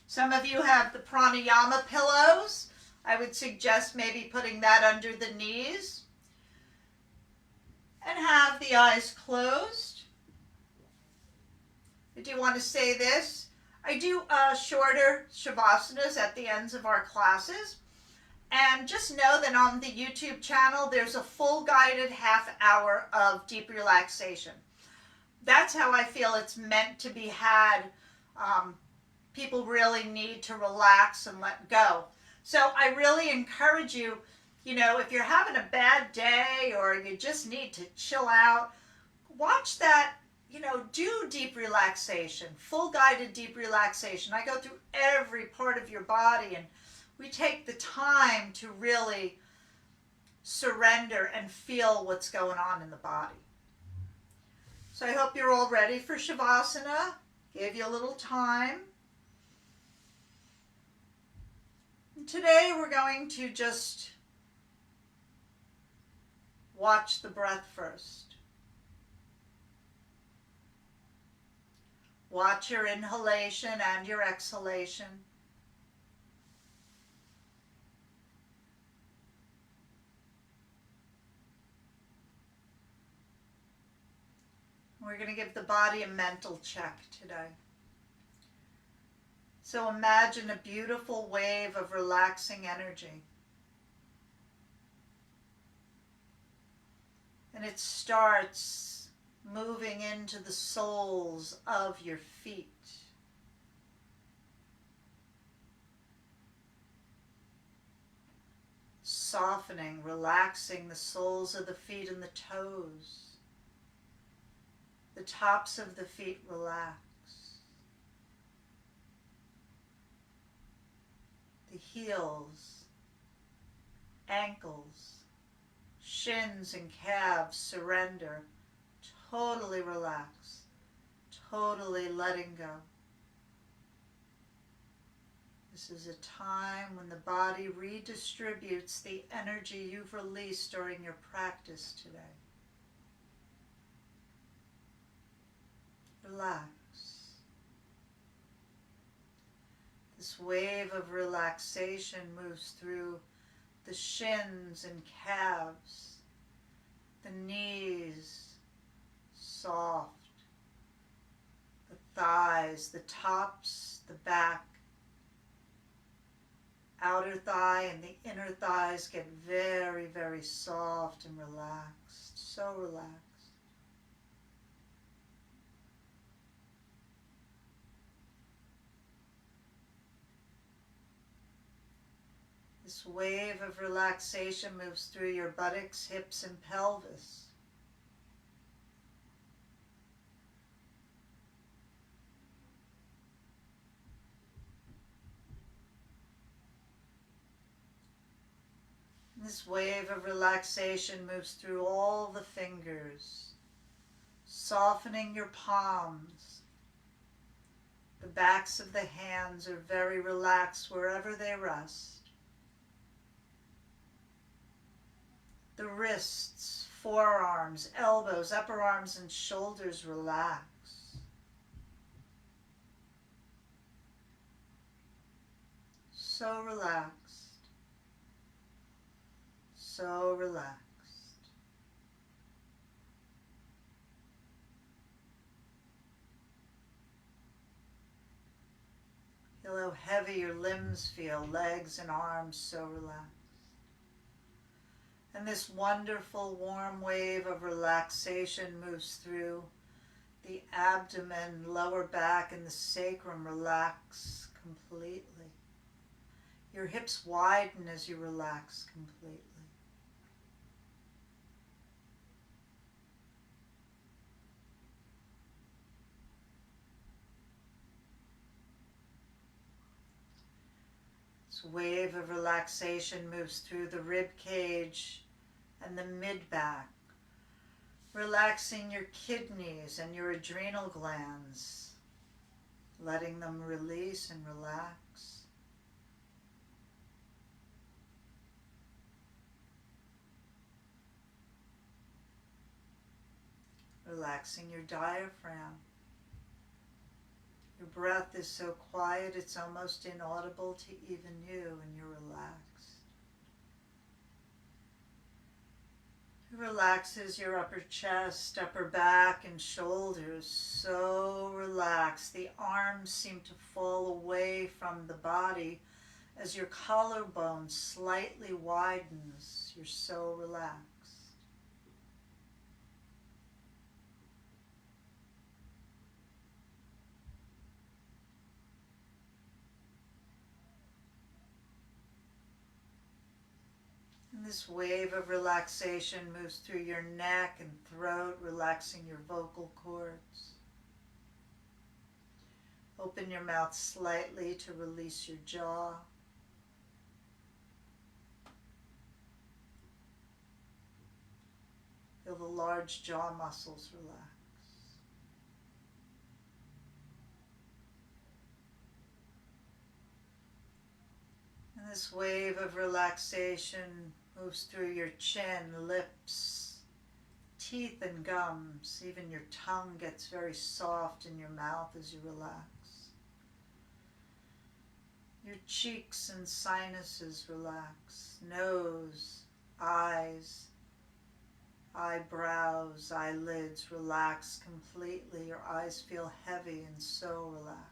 Some of you have the pranayama pillows. I would suggest maybe putting that under the knees. And have the eyes closed. I do want to say this. I do shorter Shavasanas at the ends of our classes. And just know that on the YouTube channel, there's a full guided half hour of deep relaxation. That's how I feel it's meant to be had. People really need to relax and let go. So I really encourage you, if you're having a bad day or you just need to chill out, watch that, do deep relaxation, full guided deep relaxation. I go through every part of your body and we take the time to really surrender and feel what's going on in the body. So I hope you're all ready for Shavasana. Gave you a little time. Today we're going to just watch the breath first. Watch your inhalation and your exhalation. We're going to give the body a mental check today. So imagine a beautiful wave of relaxing energy. And it starts moving into the soles of your feet. Softening, relaxing the soles of the feet and the toes. The tops of the feet relax. The heels, ankles, shins and calves surrender, totally relax, totally letting go. This is a time when the body redistributes the energy you've released during your practice today. Relax. This wave of relaxation moves through the shins and calves, the knees, soft, the thighs, the tops, the back, outer thigh and the inner thighs get very, very soft and relaxed, so relaxed. This wave of relaxation moves through your buttocks, hips, and pelvis. This wave of relaxation moves through all the fingers, softening your palms. The backs of the hands are very relaxed wherever they rest. The wrists, forearms, elbows, upper arms, and shoulders relax. So relaxed. So relaxed. Feel how heavy your limbs feel, legs and arms so relaxed. And this wonderful warm wave of relaxation moves through the abdomen, lower back, and the sacrum relax completely. Your hips widen as you relax completely. This wave of relaxation moves through the rib cage and the mid-back, relaxing your kidneys and your adrenal glands, letting them release and relax. Relaxing your diaphragm. Your breath is so quiet it's almost inaudible to even you, and you're relaxed. It relaxes your upper chest, upper back, and shoulders. So relaxed. The arms seem to fall away from the body as your collarbone slightly widens. You're so relaxed. And this wave of relaxation moves through your neck and throat, relaxing your vocal cords. Open your mouth slightly to release your jaw. Feel the large jaw muscles relax. And this wave of relaxation moves through your chin, lips, teeth, and gums. Even your tongue gets very soft in your mouth as you relax. Your cheeks and sinuses relax. Nose, eyes, eyebrows, eyelids relax completely. Your eyes feel heavy and so relaxed.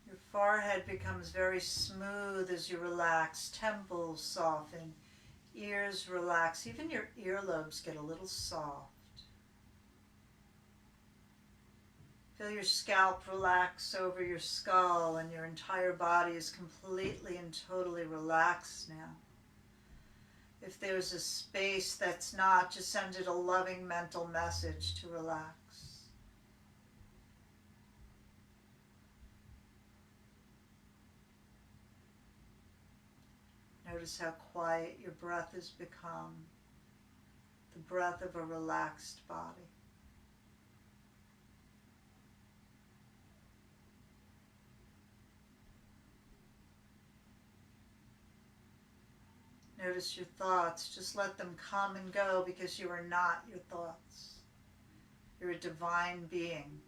Your forehead becomes very smooth as you relax. Temples soften. Ears relax. Even your earlobes get a little soft. Feel your scalp relax over your skull, and your entire body is completely and totally relaxed now. If there's a space that's not, just send it a loving mental message to relax. Notice how quiet your breath has become, the breath of a relaxed body. Notice your thoughts. Just let them come and go, because you are not your thoughts. You're a divine being.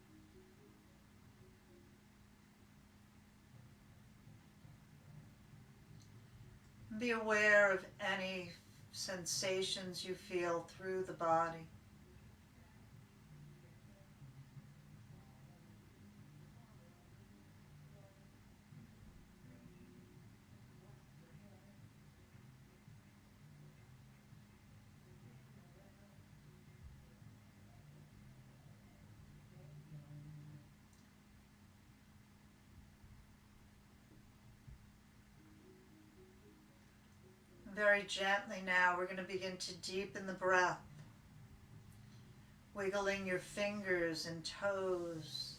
Be aware of any sensations you feel through the body. very gently now, we're going to begin to deepen the breath. Wiggling your fingers and toes,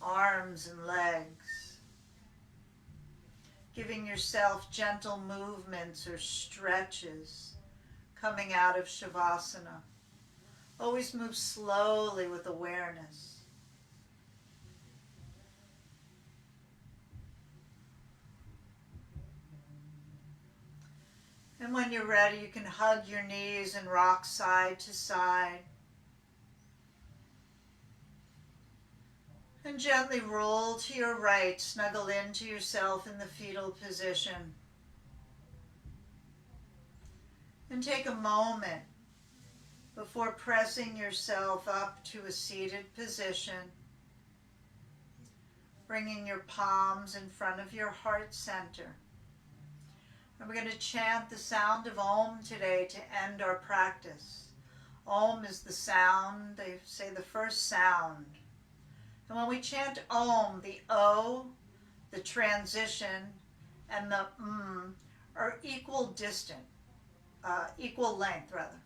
arms and legs. Giving yourself gentle movements or stretches coming out of Shavasana. Always move slowly with awareness. And when you're ready, you can hug your knees and rock side to side. And gently roll to your right, snuggle into yourself in the fetal position. And take a moment before pressing yourself up to a seated position, bringing your palms in front of your heart center. And we're going to chant the sound of Om today to end our practice. Om is the sound, they say the first sound. And when we chant Om, the O, the transition, and the are equal length rather.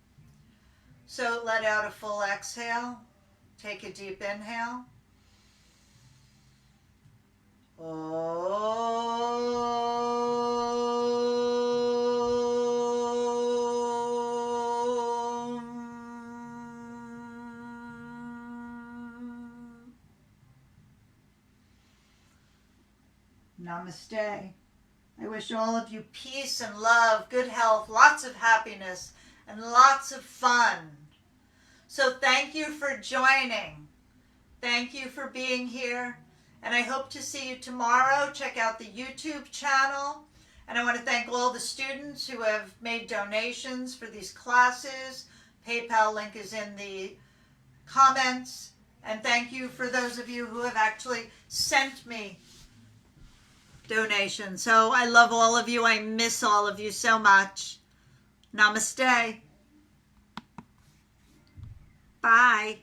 So let out a full exhale. Take a deep inhale. Namaste. I wish all of you peace and love, good health, lots of happiness, and lots of fun. So thank you for joining. Thank you for being here. And I hope to see you tomorrow. Check out the YouTube channel. And I want to thank all the students who have made donations for these classes. PayPal link is in the comments. And thank you for those of you who have actually sent me donations. So I love all of you. I miss all of you so much. Namaste. Bye.